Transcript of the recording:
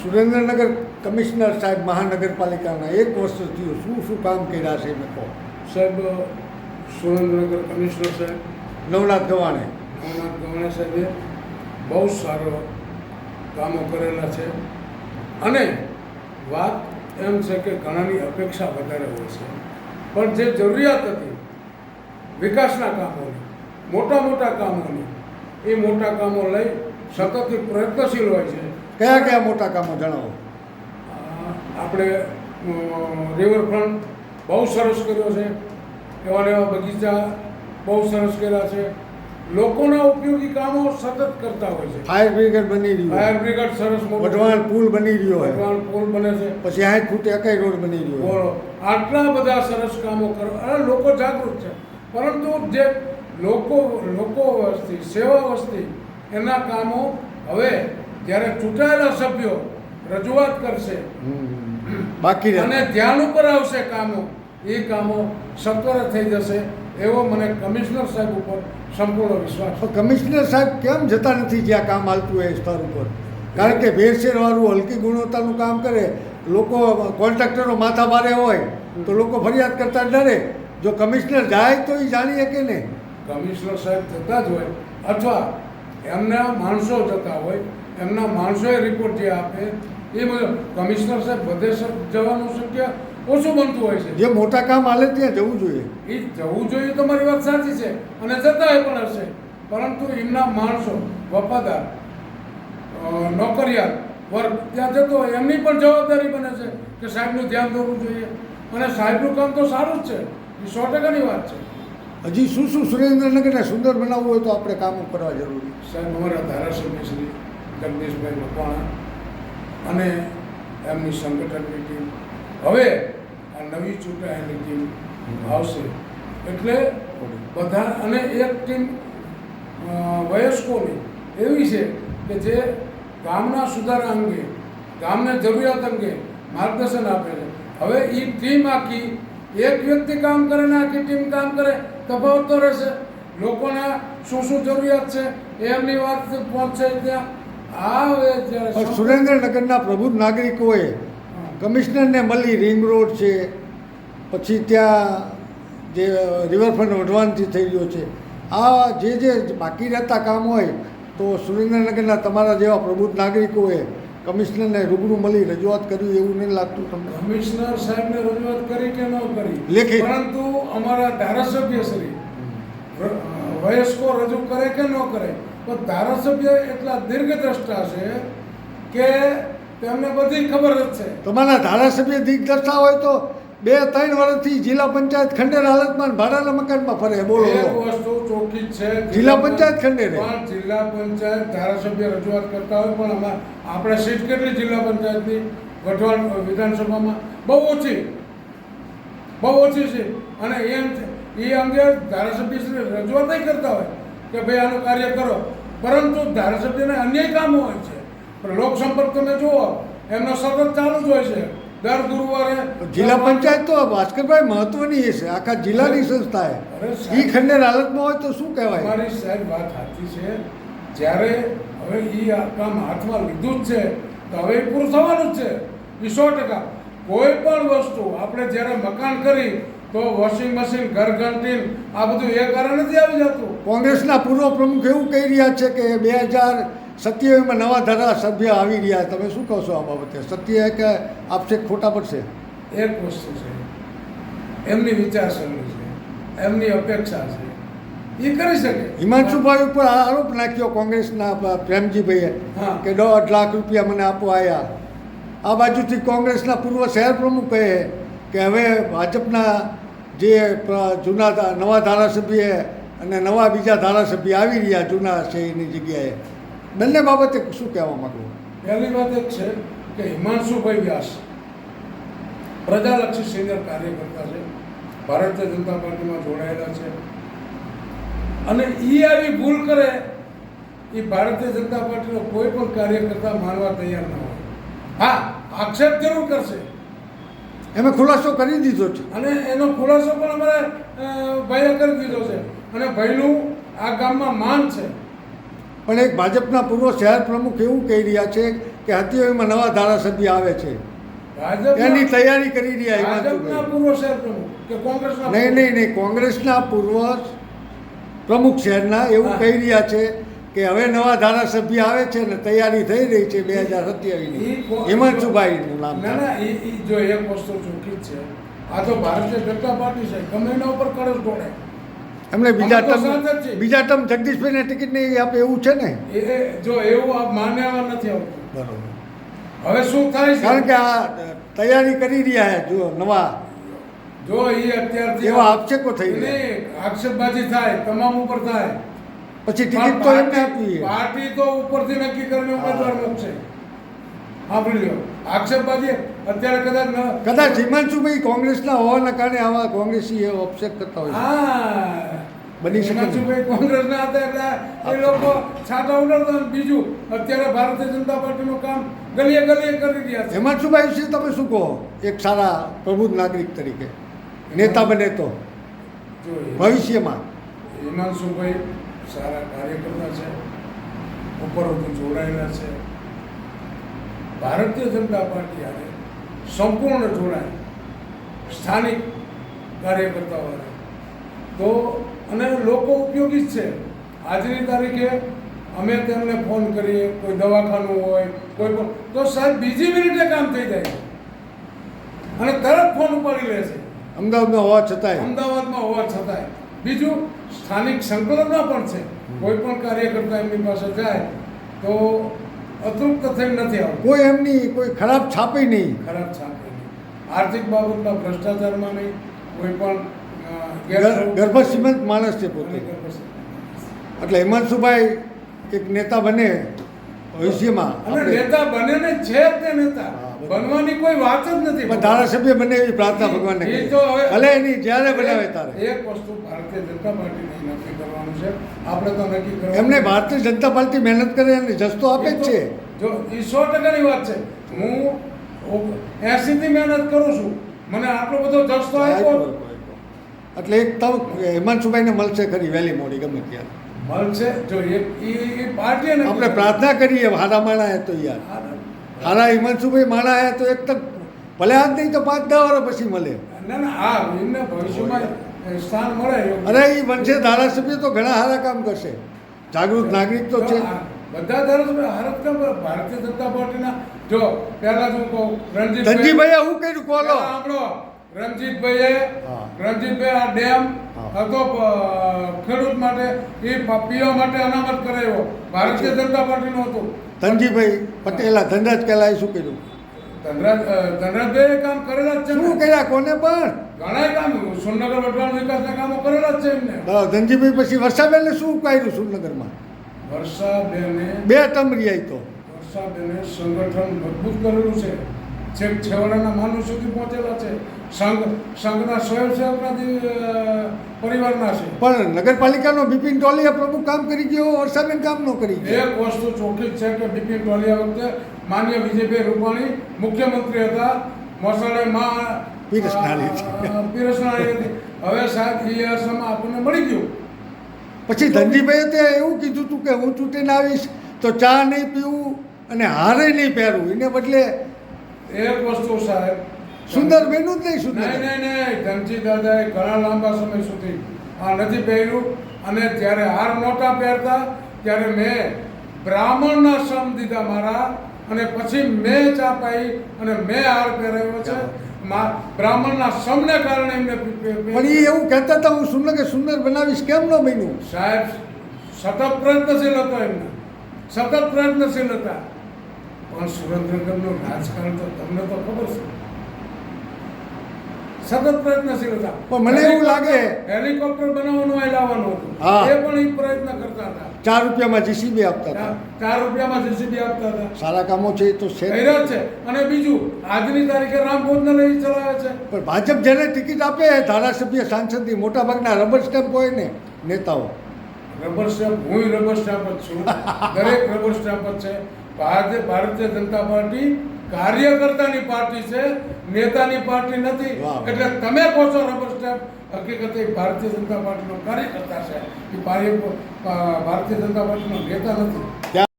Surendranagar commissioner સાહેબ મહાનગરપાલિકાના 1 વર્ષ થયું, શું કામ કર્યા છે મેં કહો? સાહેબ સુરેન્દ્રનગર કમિશનર સાહેબ નવનાથ ગવાણે સાહેબે બહુ સારો કામો કરેલા છે અને વાત એમ છે કે ઘણાની અપેક્ષા વધારે હોય છે, પણ જે જરૂરિયાત હતી વિકાસના કામોની, મોટા કામોની, એ મોટા કામો લઈ સતત પ્રયત્નશીલ હોય છે. કયા મોટા કામો જણાવો? આપણે રિવરફ્રન્ટ બહુ સરસ કર્યો છે, એવા બગીચા બહુ સરસ કર્યા છે, લોકોના ઉપયોગી કામો સતત કરતા હોય છે. ફાયર બ્રિગેડ બની રહ્યું, ફાયર બ્રિગેડ સરસ, વઢવાણ પુલ બની રહ્યો હોય, વઢવાણ પુલ બને છે, પછી 60 ફૂટ એકાઈ રોડ બની રહ્યો હોય. આટલા બધા સરસ કામો કરવા લોકો જાગૃત છે, પરંતુ જે લોકો વસ્તી, સેવા વસ્તી, એના કામો હવે જ્યારે ચૂંટાયેલા સભ્યો રજૂઆત કરશે બાકી અને ધ્યાન ઉપર આવશે કામો, એ કામો સત્વરે થઈ જશે એવો મને કમિશનર સાહેબ ઉપર સંપૂર્ણ વિશ્વાસ છે. કમિશનર સાહેબ કેમ જતા નથી જ્યાં કામ હાલતું હોય એ સ્તર ઉપર? કારણ કે ભેળસેળવાળું હલકી ગુણવત્તાનું કામ કરે, લોકો કોન્ટ્રાક્ટરો માથા ભારે હોય તો લોકો ફરિયાદ કરતા ડરે. જો કમિશનર જાય તો એ જાણીએ કે નહીં? કમિશનર સાહેબ જતા જ હોય અથવા એમના માણસો જતા હોય, એમના માણસોએ રિપોર્ટ જે આપે એ મુજબ કમિશનર સાહેબ બધે જવાનું શક્ય ઓછું બનતું હોય છે. જે મોટા કામ હાલે ત્યાં જવું જોઈએ. એ જવું જોઈએ, તમારી વાત સાચી છે અને જતાંય પણ હશે, પરંતુ એમના માણસો વફાદાર નોકરિયાત વર્ગ ત્યાં જતો હોય, એમની પણ જવાબદારી બને છે કે સાહેબનું ધ્યાન દોરવું જોઈએ અને સાહેબનું કામ તો સારું જ છે, એ 100%ની વાત છે. હજી શું સુરેન્દ્રનગરને સુંદર બનાવવું હોય તો આપણે કામો કરવા જરૂરી? સાહેબ અમારા ધારાસભ્ય શ્રી જગદીશભાઈ મકવાણા અને એમની સંગઠનની ટીમ, હવે આ નવી ચૂંટાયેલી ટીમ આવશે એટલે બધા, અને એક ટીમ વયસ્કોની એવી છે કે જે ગામના સુધારા અંગે, ગામને જરૂરિયાત અંગે માર્ગદર્શન આપે છે. હવે એ ટીમ આખી, એક વ્યક્તિ કામ કરે ને આખી ટીમ કામ કરે, તફાવત તો રહેશે. લોકોના શું જરૂરિયાત છે એમની વાત પહોંચશે ત્યાં. આ હવે જ્યારે સુરેન્દ્રનગરના પ્રબુદ્ધ નાગરિકોએ કમિશનરને મળી, રિંગ રોડ છે, પછી ત્યાં જે રિવરફ્રન્ટ વઢવાણથી થઈ રહ્યો છે, આ જે બાકી રહેતા કામ હોય તો સુરેન્દ્રનગરના તમારા જેવા પ્રબુદ્ધ નાગરિકોએ કમિશનરને રૂબરૂ મળી રજૂઆત કર્યું એવું નહીં લાગતું તમને? કમિશનર સાહેબને રજૂઆત કરી કે ન કરી લેખિત, પરંતુ અમારા ધારાસભ્ય શ્રી વયસ્કો રજૂ કરે કે ન કરે, તો ધારાસભ્ય એટલા દીર્ઘદ્રષ્ટા છે કે તેમને બધી ખબર જ છે. તમારા ધારાસભ્ય દીર્ઘદ્રષ્ટા હોય તો 2-3 વર્ષથી જિલ્લા પંચાયત ખંડેર હાલતમાં ભાડાના મકાનમાં ફરે. બોલો, એક વસ્તુ ચોખ્ખી છે, જિલ્લા પંચાયત ખંડેર, પણ જિલ્લા પંચાયત ધારાસભ્ય રજૂઆત કરતા હોય, પણ આપણે સીટ કેટલી જિલ્લા પંચાયતની વઢવાણ વિધાનસભામાં? બહુ ઓછી છે. અને એ અંગે ધારાસભ્ય રજૂઆત કરતા હોય કે ભાઈ આનું કાર્ય કરો, પરંતુ ધારાસભ્યને અન્ય કામો હોય છે. પણ લોકસંપર્ક તમે જુઓ એમનો સતત ચાલુ જ હોય છે. દર ગુરુવારે જિલ્લા પંચાયત તો ભાસ્કરભાઈ મહત્વની છે, આખા જિલ્લાની સંસ્થા છે. એ ખંડેર હાલતમાં હોય તો શું કહેવાય? મારી સાહેબ વાત સાચી છે. જ્યારે હવે એ આ કામ હાથમાં લીધું જ છે તો હવે એ પૂરું થવાનું જ છે. એ 100%. કોઈ પણ વસ્તુ આપણે જ્યારે મકાન કરી તો વોશિંગ મશીન, ઘરઘંટી આ બધું એ કારણે નથી આવી જતું. કોંગ્રેસના પૂર્વ પ્રમુખ એવું કહી રહ્યા છે કે 2027માં નવા ધારાસભ્ય આવી રહ્યા. તમે શું કહો છો આ બાબતે? સત્ય કે આપશે ખોટા પડશે? એક વસ્તુ છે, એમની વિચારસરણી છે, એમની અપેક્ષા છે, એ કરી શકે. હિમાંશુભાઈ ઉપર આરોપ નાખ્યો કોંગ્રેસના પ્રેમજીભાઈએ કે 1.5 લાખ રૂપિયા મને આપવા આવ્યા. આ બાજુથી કોંગ્રેસના પૂર્વ શહેર પ્રમુખ કહે કે હવે ભાજપના જે જૂના નવા ધારાસભ્ય અને નવા બીજા ધારાસભ્ય આવી રહ્યા જૂના છે એની જગ્યાએ. બંને બાબતે શું કહેવા માગું? પહેલી વાત એક છે કે હિમાંશુભાઈ વ્યાસ પ્રજાલક્ષી સિનિયર કાર્યકર્તા છે, ભારતીય જનતા પાર્ટીમાં જોડાયેલા છે, અને એ આવી ભૂલ કરે એ ભારતીય જનતા પાર્ટીનો કોઈ પણ કાર્યકર્તા માનવા તૈયાર ન હોય. હા, આક્ષેપ જરૂર કરશે, એમે ખુલાસો કરી દીધો છે અને એનો ખુલાસો પણ અમારે ભાઈએ કરી દીધો છે, અને ભાઈનું આ ગામમાં માન છે. પણ એક ભાજપના પૂર્વ શહેર પ્રમુખ એવું કહી રહ્યા છે કે હતીઓમાં નવા ધારાસભ્ય આવે છે ભાજપના- એની તૈયારી કરી રહ્યા ભાજપના હિમાંશુભાઈ. પૂર્વ શહેર પ્રમુખ કે કોંગ્રેસના નહીં કોંગ્રેસના પૂર્વ પ્રમુખ શહેરના એવું હા. કહી રહ્યા છે કે હવે નવા ધારાસભ્ય આવે છે ને તૈયારી થઈ રહી છે 2027ની. ઈ કો- હિમાંશુભાઈનું નામ ના ના ઈ જો એક વસ્તુ ચોખ્ખી જ છે, આ તો ભારતીય જનતા પાર્ટી છે, ગમે એના ઉપર કળશ ઢોળે. એમને બીજા અમે તો ટર્મ સાથ જ છીએ. બીજા ટર્મ જગદીશભાઈને ટિકિટ નહીં આપે એવું છે ને. જો એવું આ માન્યમાં નથી આવતું. બરોબર. હવે શું થાય કારણ છે કે આ તૈયારી કરી રહ્યા છે જો નવા જો એ અત્યારથી એવા આક્ષેપો થઈ રહ્યા. નહીં, આક્ષેપબાજી થાય તમામ ઉપર થાય. પછી ટિકિટ તો એમને આપવી છે. પાર્ટી તો ઉપરથી નક્કી કરીને ઉમેદવાર મૂકશે. સાંભળી લ્યો, આક્ષેપબાજી અત્યારે કદાચ કદાચ હિમાંશુભાઈ કોંગ્રેસના હોવાના કારણે આવા કોંગ્રેસી ઓબ્સેટ કરતા હોય છે. હા બની શકે. હિમાંશુભાઈ કોંગ્રેસના હતા એટલે એ લોકો છાંટા ઉડાડતા અને બીજું અત્યારે ભારતીય જનતા પાર્ટીનું કામ ગલીએ ગલીએ કરી રહ્યા છે. હિમાંશુભાઈ વિશે તમે શું કહો એક સારા પ્રબુદ્ધ નાગરિક તરીકે નેતા બને તો જો ભવિષ્યમાં? હિમાંશુભાઈ સારા કાર્યકર્તા છે, ઉપરથી જોડાયેલા છે, ભારતીય જનતા પાર્ટી હારે સંપૂર્ણ જોડાય, સ્થાનિક કાર્યકર્તાઓ હારે. તો અને લોકો ઉપયોગી જ છે. આજની તારીખે અમે તેમને ફોન કરીએ, કોઈ દવાખાનું હોય કોઈ પણ, તો સાહેબ બીજી મિનિટે કામ થઈ જાય અને તરત ફોન ઉપાડી લે છે. અમદાવાદમાં હોવા છતાંય અમદાવાદમાં હોવા છતાંય બીજું સ્થાનિક સંકલનમાં પણ છે. કોઈ પણ કાર્યકર્તા એમની પાસે જાય તો અતૃપ્ત થઈ નથી આવતું. કોઈ એમની કોઈ ખરાબ છાપે નહીં. ખરાબ છાપે નહીં. આર્થિક બાબતના ભ્રષ્ટાચારમાં નહીં, કોઈ પણ ગર્ભશ્રીમંત માણસ છે પોતે. એટલે હિમાંશુભાઈ એક નેતા બને ભવિષ્યમાં અને આપણે નેતા બને ને છે જ તે નેતા, હા, બરાબર. બનવાની કોઈ વાત જ નથી. પણ ધારાસભ્ય બને એવી પ્રાર્થના ભગવાનને એ કરીએ. તો હવે- ભલે એની જ્યારે બનાવે ત્યારે. એક વસ્તુ ભારતીય જનતા પાર્ટીને નક્કી કરવાનું છે, આપણે તો નક્કી કરવાનું એમને ભારતીય જનતા પાર્ટી મહેનત કરે અને જસ્તો આપે જ છે. જો એ 100%ની વાત છે. હું 80 થી મહેનત કરું છું, મને આટલો બધો જસ્તો આપ્યો એટલે એક તક હિમાંશુભાઈને મળશે ખરી વહેલી મોડી ગમે ત્યારે. મળશે. જો એ પાર્ટી ને આપણે પ્રાર્થના કરીએ હારા માણા તો યાર. હારા હિમાંશુભાઈ માણા હે તો એક તક ભલે આજ નહીં તો 5-10 વર્ષ પછી મળે. ના ના હા એમને ભવિષ્યમાં સ્થાન મળે એવું. અરે એ બનશે ધારાસભ્ય તો ઘણા સારા કામ કરશે. જાગૃત નાગરિક તો છે. બધા ધારાસભ્ય હારત કામ ભારતીય જનતા પાર્ટીના જો પહેલા જ હું કહું ધનજીભાઈએ શું કર્યું કોલો? આપણો રણજીતભાઈએ હા. રણજીતભાઈ આ ડેમ હા. હતો ખેડૂત માટે એ પીવા માટે અનામત કરાયો, ભારતીય જનતા પાર્ટીનો હતો. ધનજીભાઈ પટેલા ધનરાજ કેલાએ શું કર્યું? ધનરાજભાઈએ કામ કરેલા જ છે ને. શું કર્યા કોને પણ? ઘણા કામ સુરનગર વટવાણ વિકાસના કામો કરેલા જ છે એમને. ધનજીભાઈ પછી વર્ષાબેનને શું કર્યું સુરનગરમાં? વર્ષાબેને 2 ટર્મ રહ્યા તો. વર્ષાબેને સંગઠન મજબૂત કરેલું છે, છેક છેવાડાના માનવ સુધી પહોંચેલા છે. સંઘના સ્વયંસેવકના પરિવારના છે. પણ નગરપાલિકાનો બિપિન ટોલીએ પ્રમુખ કામ કરી ગયો, વર્ષાબેન કામ ન કરી ગયો. એક વસ્તુ ચોખ્ખી જ છે કે બિપિન ટોલિયા વખતે માન્ય વિજયભાઈ રૂપાણી મુખ્યમંત્રી હતા, મોસાળે માં પીરસનારી હતી. પીરસનારી હતી. હવે સાહેબ એ અરસામાં આપણને મળી ગયું. પછી ધનજીભાઈએ તે એવું કીધું હતું કે હું ચૂંટીને આવીશ તો ચા નહીં પીવું અને હારે નહીં પહેરવું. એને બદલે એક વસ્તુ સાહેબ સુંદર બન્યું જ નહીં. સુંદર નહીં ધનજી દાદાએ ઘણા લાંબા સમય સુધી આ નથી પહેર્યું. અને જ્યારે હાર નહોતા પહેરતા ત્યારે મેં બ્રાહ્મણના શ્રમ દીધા મારા, અને પછી મેં ચા પાઈ અને મેં હાર પહેરાવ્યો છે. બ્રાહ્મણના શ્રમને કારણે એમને પણ એ એવું કહેતા હતા હું સુંદર બનાવીશ, કેમ ન બન્યું? સાહેબ સતત પ્રયત્નશીલ હતો એમને, સતત પ્રયત્નશીલ હતા. પણ સુરેન્દ્રનગરનું રાજકારણ તો તમને તો ખબર છે, સતત પ્રયત્નશીલ હતા. પણ મને એવું લાગે હેલિકોપ્ટર બનાવવાનું અહીં લાવવાનું હતું, હા. એ પણ એ પ્રયત્ન કરતા હતા. 4 રૂપિયામાં જીસીબી આપતા હતા. 4 રૂપિયામાં જીસીબી આપતા હતા. સારા કામો છે એ તો છે જ. કર્યા છે. અને બીજું આજની તારીખે રામ ભોજનાલય ચલાવે છે. પણ ભાજપ જેને ટિકિટ આપે ધારાસભ્ય સાંસદની મોટાભાગના રબર સ્ટેમ્પ હોય ને નેતાઓ. રબર સ્ટેમ્પ, હું રબર સ્ટેમ્પ જ છું. દરેક રબર સ્ટેમ્પ જ છે. ભારતીય જનતા પાર્ટી કાર્યકર્તાની પાર્ટી છે, નેતાની પાર્ટી નથી. વાહ. એટલે તમે કહો છો રબર સ્ટેમ્પ, હકીકતે ભારતીય જનતા પાર્ટીનો કાર્યકર્તા છે. એ ભારતીય જનતા પાર્ટીનો નેતા નથી.